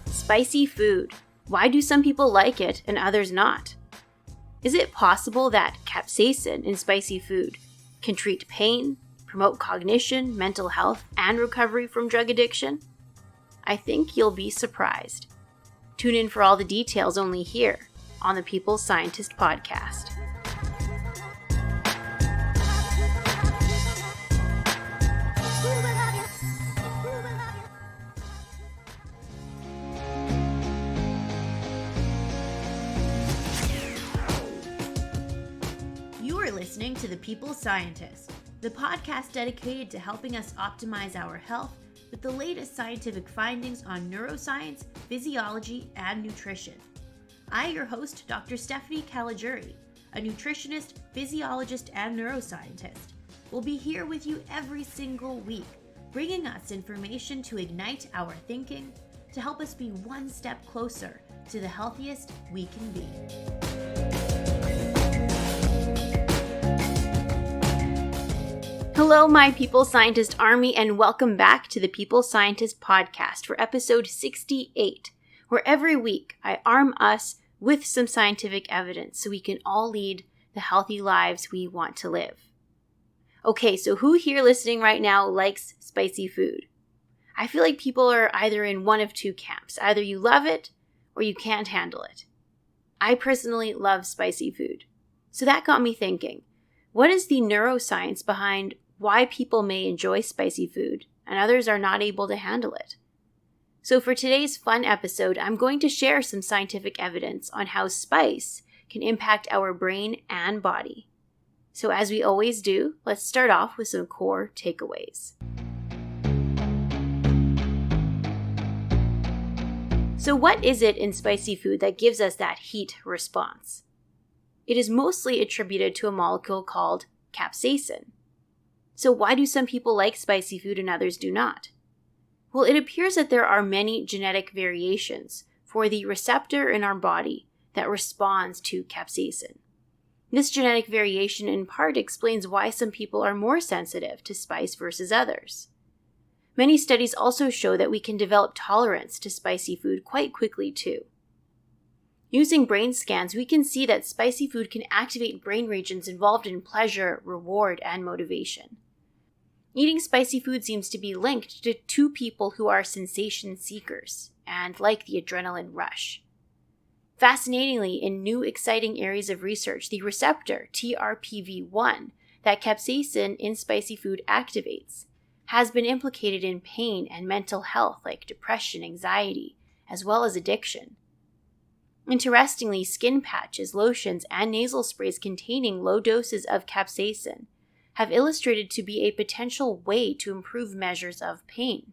Spicy food. Why do some people like it and others not? Is it possible that capsaicin in spicy food can treat pain, promote cognition, mental health, and recovery from drug addiction? I think you'll be surprised. Tune in for all the details only here on the People Scientist podcast. You are listening to the People Scientist, the podcast dedicated to helping us optimize our health with the latest scientific findings on neuroscience, physiology, and nutrition. I, your host, Dr. Stephanie Caligiuri, a nutritionist, physiologist, and neuroscientist, will be here with you every single week, bringing us information to ignite our thinking, to help us be one step closer to the healthiest we can be. Hello, my People Scientist Army, and welcome back to the People Scientist podcast for episode 68, where every week I arm us with some scientific evidence so we can all lead the healthy lives we want to live. Okay, so who here listening right now likes spicy food? I feel like people are either in one of two camps. Either you love it or you can't handle it. I personally love spicy food. So that got me thinking, what is the neuroscience behind why people may enjoy spicy food and others are not able to handle it? So for today's fun episode, I'm going to share some scientific evidence on how spice can impact our brain and body. So as we always do, let's start off with some core takeaways. So what is it in spicy food that gives us that heat response? It is mostly attributed to a molecule called capsaicin. So why do some people like spicy food and others do not? Well, it appears that there are many genetic variations for the receptor in our body that responds to capsaicin. This genetic variation in part explains why some people are more sensitive to spice versus others. Many studies also show that we can develop tolerance to spicy food quite quickly too. Using brain scans, we can see that spicy food can activate brain regions involved in pleasure, reward, and motivation. Eating spicy food seems to be linked to two people who are sensation seekers and like the adrenaline rush. Fascinatingly, in new exciting areas of research, the receptor Trpv1 that capsaicin in spicy food activates has been implicated in pain and mental health like depression, anxiety, as well as addiction. Interestingly, skin patches, lotions, and nasal sprays containing low doses of capsaicin have illustrated to be a potential way to improve measures of pain.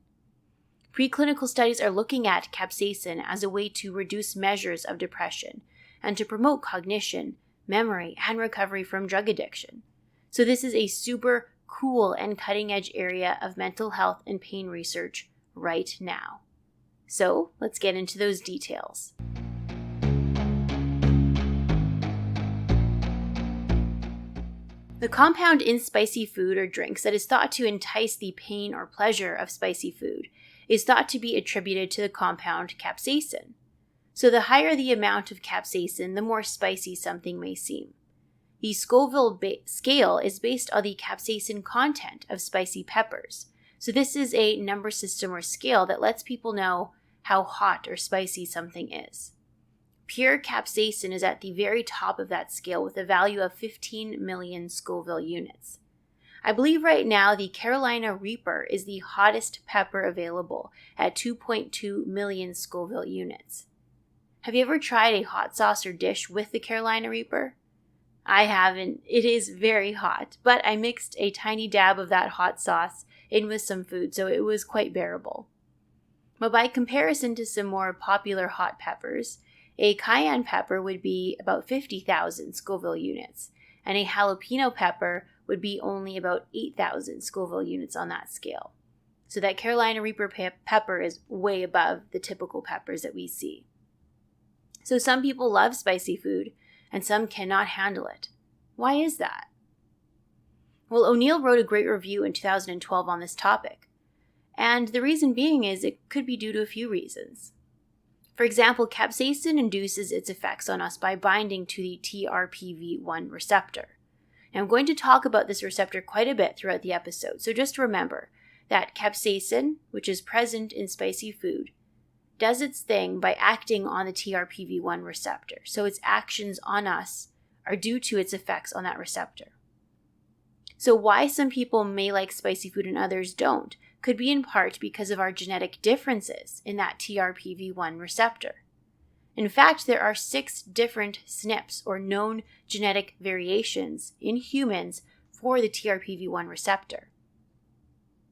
Preclinical studies are looking at capsaicin as a way to reduce measures of depression and to promote cognition, memory, and recovery from drug addiction. So this is a super cool and cutting-edge area of mental health and pain research right now. So let's get into those details. The compound in spicy food or drinks that is thought to entice the pain or pleasure of spicy food is thought to be attributed to the compound capsaicin. So the higher the amount of capsaicin, the more spicy something may seem. The Scoville Scale is based on the capsaicin content of spicy peppers. So this is a number system or scale that lets people know how hot or spicy something is. Pure capsaicin is at the very top of that scale with a value of 15 million Scoville units. I believe right now the Carolina Reaper is the hottest pepper available at 2.2 million Scoville units. Have you ever tried a hot sauce or dish with the Carolina Reaper? I haven't. It is very hot, but I mixed a tiny dab of that hot sauce in with some food, so it was quite bearable. But by comparison to some more popular hot peppers, a cayenne pepper would be about 50,000 Scoville units, and a jalapeno pepper would be only about 8,000 Scoville units on that scale. So that Carolina Reaper pepper is way above the typical peppers that we see. So some people love spicy food, and some cannot handle it. Why is that? Well, O'Neill wrote a great review in 2012 on this topic. And the reason being is it could be due to a few reasons. For example, capsaicin induces its effects on us by binding to the Trpv1 receptor. Now, I'm going to talk about this receptor quite a bit throughout the episode, so just remember that capsaicin, which is present in spicy food, does its thing by acting on the Trpv1 receptor. So its actions on us are due to its effects on that receptor. So why some people may like spicy food and others don't could be in part because of our genetic differences in that Trpv1 receptor. In fact, there are 6 different SNPs, or known genetic variations, in humans for the Trpv1 receptor.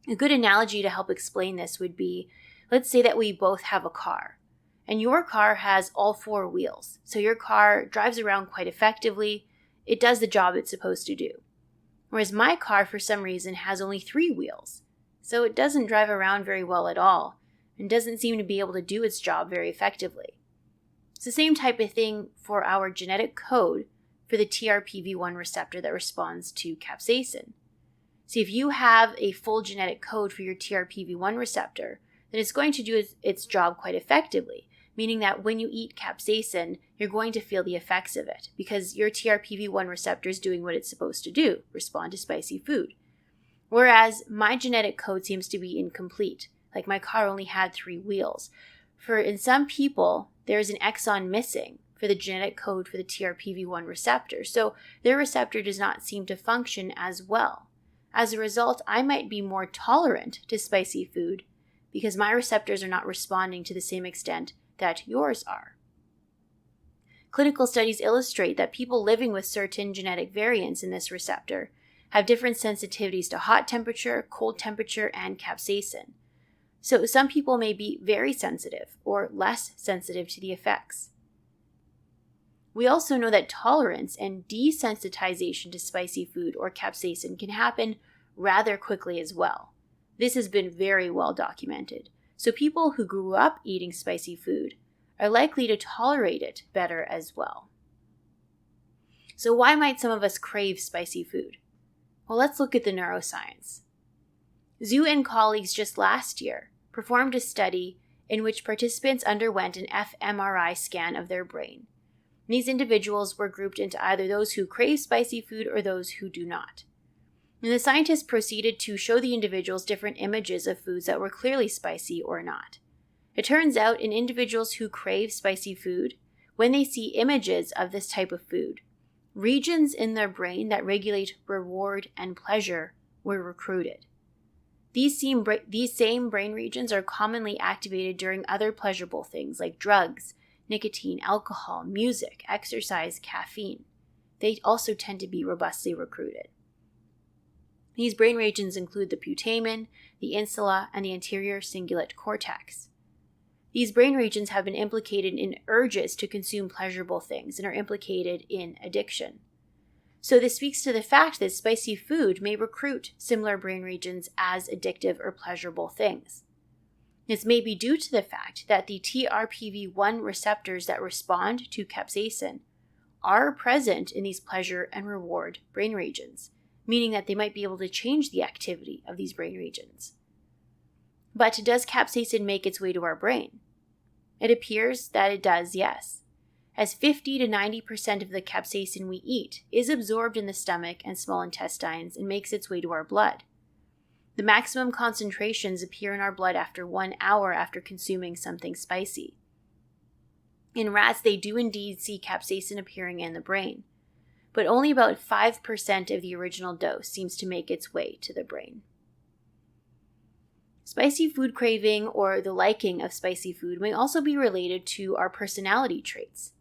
A good analogy to help explain this would be, let's say that we both have a car, and your car has all 4 wheels. So your car drives around quite effectively. It does the job it's supposed to do. Whereas my car, for some reason, has only 3 wheels. So it doesn't drive around very well at all, and doesn't seem to be able to do its job very effectively. It's the same type of thing for our genetic code for the Trpv1 receptor that responds to capsaicin. See, if you have a full genetic code for your Trpv1 receptor, then it's going to do its job quite effectively, meaning that when you eat capsaicin, you're going to feel the effects of it because your Trpv1 receptor is doing what it's supposed to do, respond to spicy food. Whereas my genetic code seems to be incomplete, like my car only had 3 wheels. In some people, there is an exon missing for the genetic code for the Trpv1 receptor, so their receptor does not seem to function as well. As a result, I might be more tolerant to spicy food because my receptors are not responding to the same extent that yours are. Clinical studies illustrate that people living with certain genetic variants in this receptor have different sensitivities to hot temperature, cold temperature, and capsaicin. So some people may be very sensitive or less sensitive to the effects. We also know that tolerance and desensitization to spicy food or capsaicin can happen rather quickly as well. This has been very well documented. So people who grew up eating spicy food are likely to tolerate it better as well. So why might some of us crave spicy food? Well, let's look at the neuroscience. Zhu and colleagues just last year performed a study in which participants underwent an fMRI scan of their brain. These individuals were grouped into either those who crave spicy food or those who do not. And the scientists proceeded to show the individuals different images of foods that were clearly spicy or not. It turns out in individuals who crave spicy food, when they see images of this type of food, regions in their brain that regulate reward and pleasure were recruited. These same brain regions are commonly activated during other pleasurable things like drugs, nicotine, alcohol, music, exercise, caffeine. They also tend to be robustly recruited. These brain regions include the putamen, the insula, and the anterior cingulate cortex. These brain regions have been implicated in urges to consume pleasurable things and are implicated in addiction. So this speaks to the fact that spicy food may recruit similar brain regions as addictive or pleasurable things. This may be due to the fact that the Trpv1 receptors that respond to capsaicin are present in these pleasure and reward brain regions, meaning that they might be able to change the activity of these brain regions. But does capsaicin make its way to our brain? It appears that it does, yes, as 50 to 90% of the capsaicin we eat is absorbed in the stomach and small intestines and makes its way to our blood. The maximum concentrations appear in our blood after 1 hour after consuming something spicy. In rats, they do indeed see capsaicin appearing in the brain, but only about 5% of the original dose seems to make its way to the brain. Spicy food craving or the liking of spicy food may also be related to our personality traits.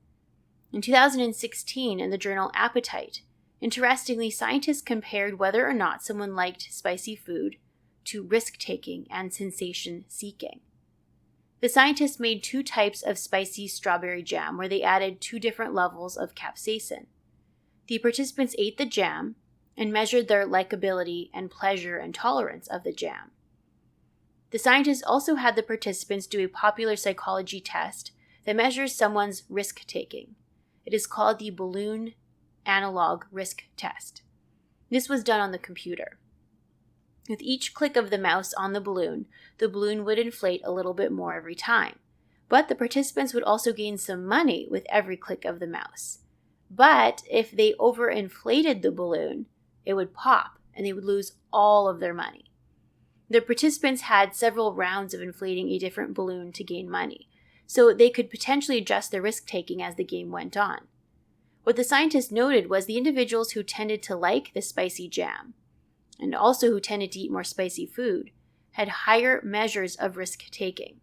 In 2016, in the journal Appetite, interestingly, scientists compared whether or not someone liked spicy food to risk-taking and sensation-seeking. The scientists made 2 types of spicy strawberry jam where they added 2 different levels of capsaicin. The participants ate the jam and measured their likability and pleasure and tolerance of the jam. The scientists also had the participants do a popular psychology test that measures someone's risk-taking. It is called the balloon analog risk test. This was done on the computer. With each click of the mouse on the balloon would inflate a little bit more every time. But the participants would also gain some money with every click of the mouse. But if they overinflated the balloon, it would pop and they would lose all of their money. The participants had several rounds of inflating a different balloon to gain money, so they could potentially adjust their risk-taking as the game went on. What the scientists noted was the individuals who tended to like the spicy jam, and also who tended to eat more spicy food, had higher measures of risk-taking.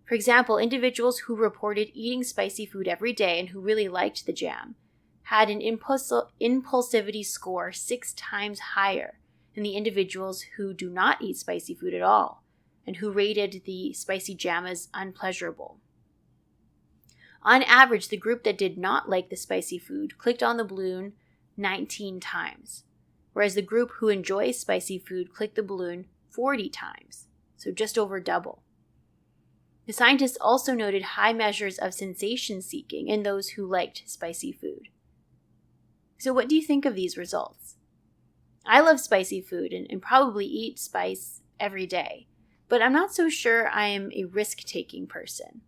For example, individuals who reported eating spicy food every day and who really liked the jam had an impulsivity score 6 times higher than the individuals who do not eat spicy food at all and who rated the spicy jam as unpleasurable. On average, the group that did not like the spicy food clicked on the balloon 19 times, whereas the group who enjoys spicy food clicked the balloon 40 times, so just over double. The scientists also noted high measures of sensation seeking in those who liked spicy food. So what do you think of these results? I love spicy food and probably eat spice every day, but I'm not so sure I am a risk-taking person.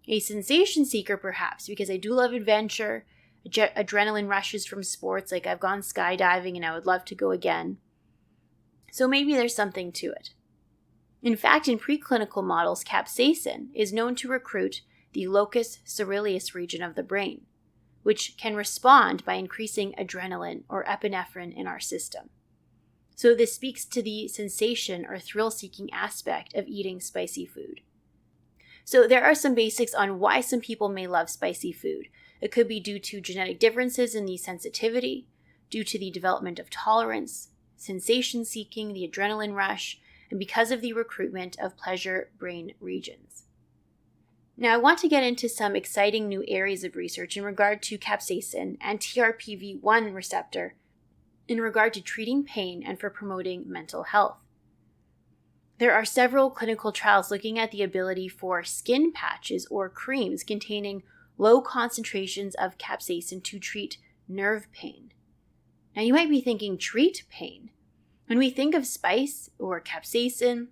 A sensation seeker perhaps, because I do love adventure, adrenaline rushes from sports, like I've gone skydiving and I would love to go again. So maybe there's something to it. In fact, in preclinical models, capsaicin is known to recruit the locus coeruleus region of the brain, which can respond by increasing adrenaline or epinephrine in our system. So this speaks to the sensation or thrill-seeking aspect of eating spicy food. So there are some basics on why some people may love spicy food. It could be due to genetic differences in the sensitivity, due to the development of tolerance, sensation seeking, the adrenaline rush, and because of the recruitment of pleasure brain regions. Now, I want to get into some exciting new areas of research in regard to capsaicin and Trpv1 receptor in regard to treating pain and for promoting mental health. There are several clinical trials looking at the ability for skin patches or creams containing low concentrations of capsaicin to treat nerve pain. Now, you might be thinking, treat pain? When we think of spice or capsaicin,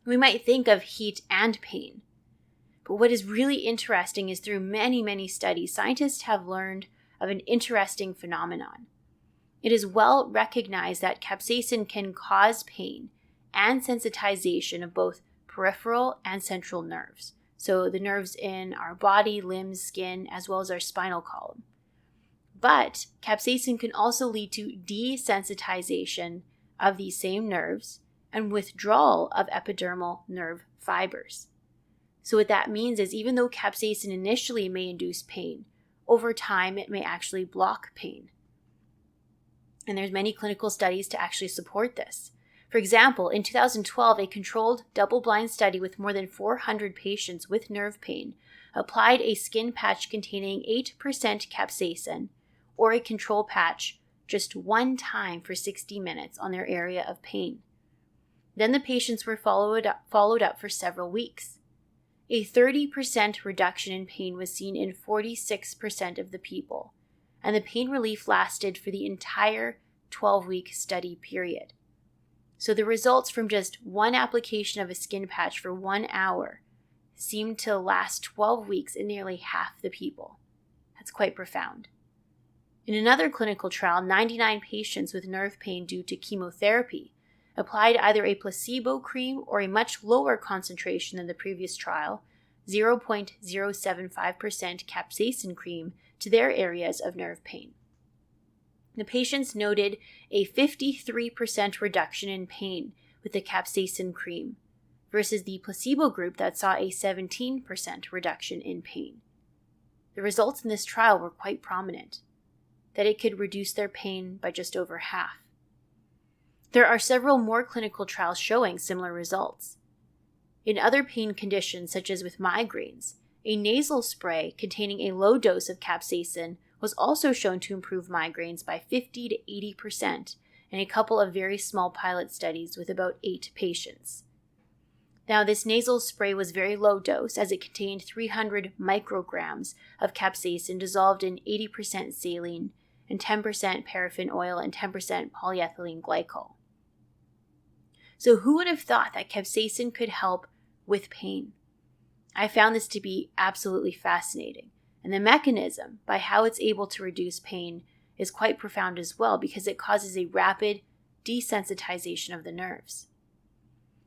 we might think of heat and pain. But what is really interesting is through many, many studies, scientists have learned of an interesting phenomenon. It is well recognized that capsaicin can cause pain and sensitization of both peripheral and central nerves. So the nerves in our body, limbs, skin, as well as our spinal column. But capsaicin can also lead to desensitization of these same nerves and withdrawal of epidermal nerve fibers. So what that means is even though capsaicin initially may induce pain, over time it may actually block pain. And there's many clinical studies to actually support this. For example, in 2012, a controlled double-blind study with more than 400 patients with nerve pain applied a skin patch containing 8% capsaicin or a control patch just one time for 60 minutes on their area of pain. Then the patients were followed up for several weeks. A 30% reduction in pain was seen in 46% of the people, and the pain relief lasted for the entire 12-week study period. So the results from just one application of a skin patch for 1 hour seemed to last 12 weeks in nearly half the people. That's quite profound. In another clinical trial, 99 patients with nerve pain due to chemotherapy applied either a placebo cream or a much lower concentration than the previous trial, 0.075% capsaicin cream, to their areas of nerve pain. The patients noted a 53% reduction in pain with the capsaicin cream versus the placebo group that saw a 17% reduction in pain. The results in this trial were quite prominent, that it could reduce their pain by just over half. There are several more clinical trials showing similar results. In other pain conditions, such as with migraines, a nasal spray containing a low dose of capsaicin was also shown to improve migraines by 50 to 80% in a couple of very small pilot studies with about 8 patients. Now, this nasal spray was very low dose as it contained 300 micrograms of capsaicin dissolved in 80% saline and 10% paraffin oil and 10% polyethylene glycol. So who would have thought that capsaicin could help with pain? I found this to be absolutely fascinating. And the mechanism by how it's able to reduce pain is quite profound as well, because it causes a rapid desensitization of the nerves.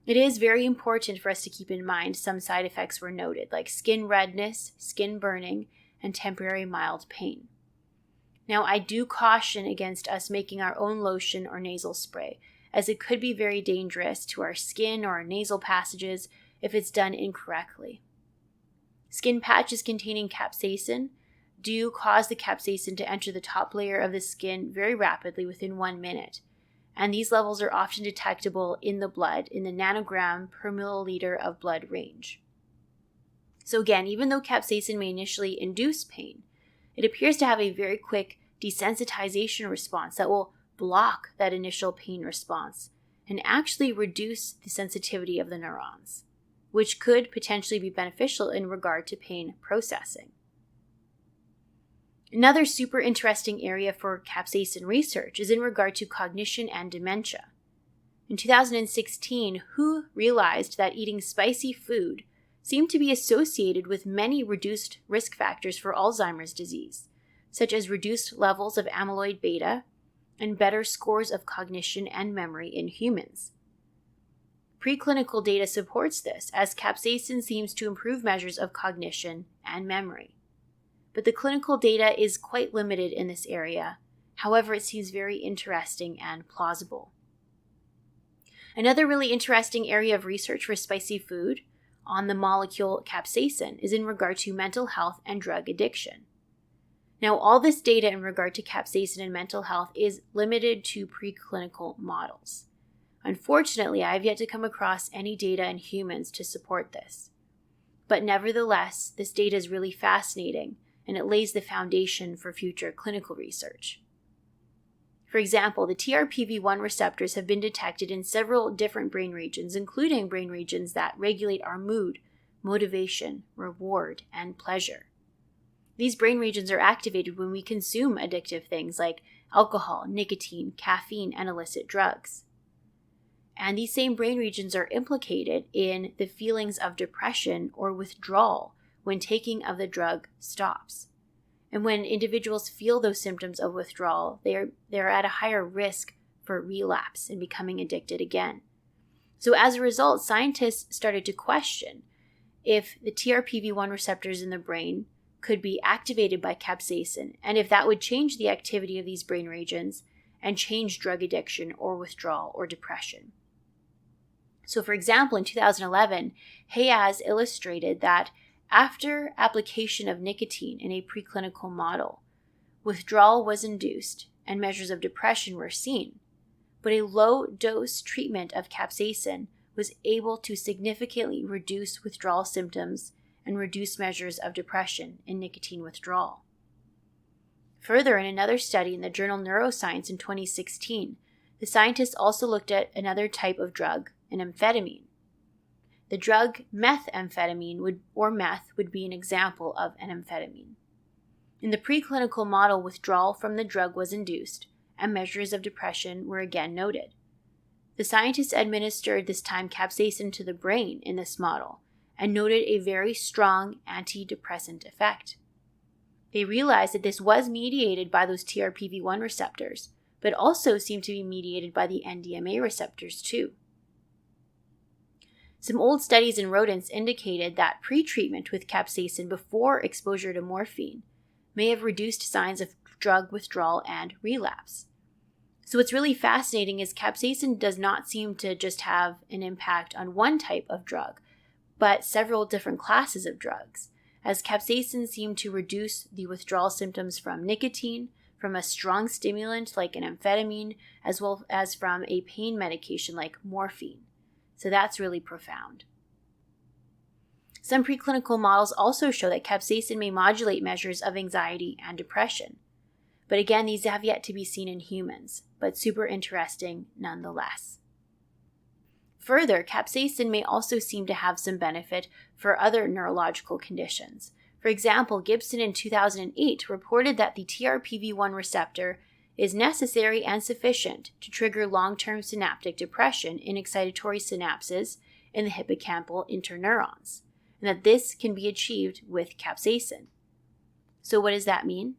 It is very important for us to keep in mind some side effects were noted, like skin redness, skin burning, and temporary mild pain. Now, I do caution against us making our own lotion or nasal spray, as it could be very dangerous to our skin or our nasal passages if it's done incorrectly. Skin patches containing capsaicin do cause the capsaicin to enter the top layer of the skin very rapidly within 1 minute, and these levels are often detectable in the blood in the nanogram per milliliter of blood range. So again, even though capsaicin may initially induce pain, it appears to have a very quick desensitization response that will block that initial pain response and actually reduce the sensitivity of the neurons, which could potentially be beneficial in regard to pain processing. Another super interesting area for capsaicin research is in regard to cognition and dementia. In 2016, WHO realized that eating spicy food seemed to be associated with many reduced risk factors for Alzheimer's disease, such as reduced levels of amyloid beta and better scores of cognition and memory in humans. Preclinical data supports this, as capsaicin seems to improve measures of cognition and memory. But the clinical data is quite limited in this area. However, it seems very interesting and plausible. Another really interesting area of research for spicy food on the molecule capsaicin is in regard to mental health and drug addiction. Now, all this data in regard to capsaicin and mental health is limited to preclinical models. Unfortunately, I have yet to come across any data in humans to support this. But nevertheless, this data is really fascinating, and it lays the foundation for future clinical research. For example, the Trpv1 receptors have been detected in several different brain regions, including brain regions that regulate our mood, motivation, reward, and pleasure. These brain regions are activated when we consume addictive things like alcohol, nicotine, caffeine, and illicit drugs. And these same brain regions are implicated in the feelings of depression or withdrawal when taking of the drug stops. And when individuals feel those symptoms of withdrawal, they're at a higher risk for relapse and becoming addicted again. So as a result, scientists started to question if the Trpv1 receptors in the brain could be activated by capsaicin, and if that would change the activity of these brain regions and change drug addiction or withdrawal or depression. So for example, in 2011, Hayaz illustrated that after application of nicotine in a preclinical model, withdrawal was induced and measures of depression were seen, but a low-dose treatment of capsaicin was able to significantly reduce withdrawal symptoms and reduce measures of depression in nicotine withdrawal. Further, in another study in the journal Neuroscience in 2016, the scientists also looked at another type of drug, an amphetamine. The drug methamphetamine would be an example of an amphetamine. In the preclinical model, withdrawal from the drug was induced, and measures of depression were again noted. The scientists administered this time capsaicin to the brain in this model, and noted a very strong antidepressant effect. They realized that this was mediated by those Trpv1 receptors, but also seemed to be mediated by the NMDA receptors too. Some old studies in rodents indicated that pretreatment with capsaicin before exposure to morphine may have reduced signs of drug withdrawal and relapse. So what's really fascinating is capsaicin does not seem to just have an impact on one type of drug, but several different classes of drugs, as capsaicin seemed to reduce the withdrawal symptoms from nicotine, from a strong stimulant like an amphetamine, as well as from a pain medication like morphine. So that's really profound. Some preclinical models also show that capsaicin may modulate measures of anxiety and depression. But again, these have yet to be seen in humans, but super interesting nonetheless. Further, capsaicin may also seem to have some benefit for other neurological conditions. For example, Gibson in 2008 reported that the Trpv1 receptor is necessary and sufficient to trigger long-term synaptic depression in excitatory synapses in the hippocampal interneurons, and that this can be achieved with capsaicin. So what does that mean?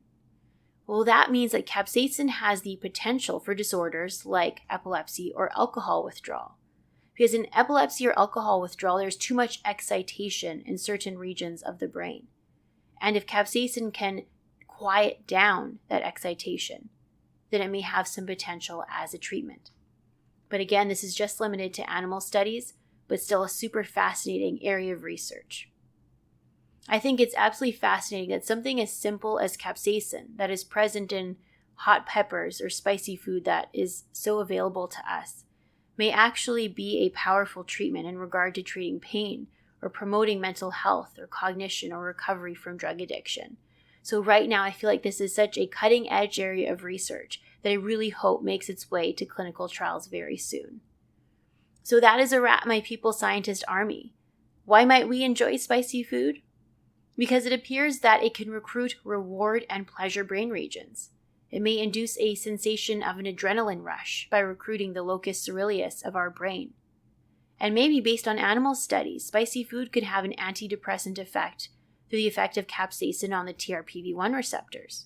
Well, that means that capsaicin has the potential for disorders like epilepsy or alcohol withdrawal. Because in epilepsy or alcohol withdrawal, there's too much excitation in certain regions of the brain. And if capsaicin can quiet down that excitation, then it may have some potential as a treatment. But again, this is just limited to animal studies, but still a super fascinating area of research. I think it's absolutely fascinating that something as simple as capsaicin that is present in hot peppers or spicy food that is so available to us may actually be a powerful treatment in regard to treating pain or promoting mental health or cognition or recovery from drug addiction. So right now, I feel like this is such a cutting-edge area of research that I really hope makes its way to clinical trials very soon. So that is a wrap, my people scientist army. Why might we enjoy spicy food? Because it appears that it can recruit reward and pleasure brain regions. It may induce a sensation of an adrenaline rush by recruiting the locus coeruleus of our brain. And maybe based on animal studies, spicy food could have an antidepressant effect through the effect of capsaicin on the Trpv1 receptors.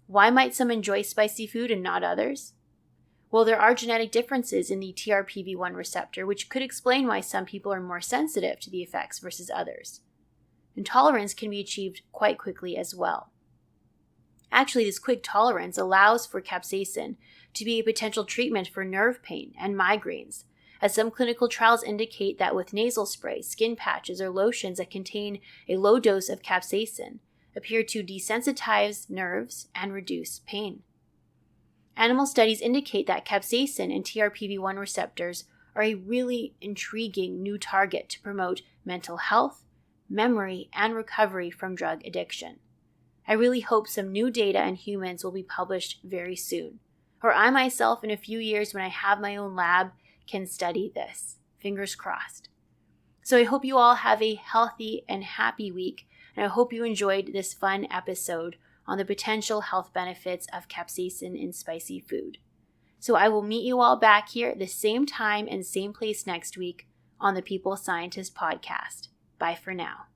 Why might some enjoy spicy food and not others? Well, there are genetic differences in the Trpv1 receptor, which could explain why some people are more sensitive to the effects versus others. And tolerance can be achieved quite quickly as well. Actually, this quick tolerance allows for capsaicin to be a potential treatment for nerve pain and migraines, as some clinical trials indicate that with nasal spray, skin patches, or lotions that contain a low dose of capsaicin appear to desensitize nerves and reduce pain. Animal studies indicate that capsaicin and Trpv1 receptors are a really intriguing new target to promote mental health, memory, and recovery from drug addiction. I really hope some new data in humans will be published very soon, or I myself in a few years when I have my own lab can study this. Fingers crossed. So I hope you all have a healthy and happy week, and I hope you enjoyed this fun episode on the potential health benefits of capsaicin in spicy food. So I will meet you all back here at the same time and same place next week on the People Scientist Podcast. Bye for now.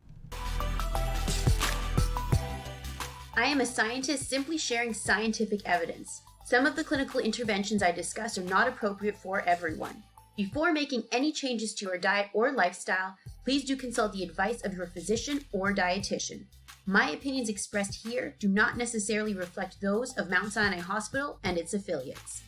I am a scientist simply sharing scientific evidence. Some of the clinical interventions I discuss are not appropriate for everyone. Before making any changes to your diet or lifestyle, please do consult the advice of your physician or dietitian. My opinions expressed here do not necessarily reflect those of Mount Sinai Hospital and its affiliates.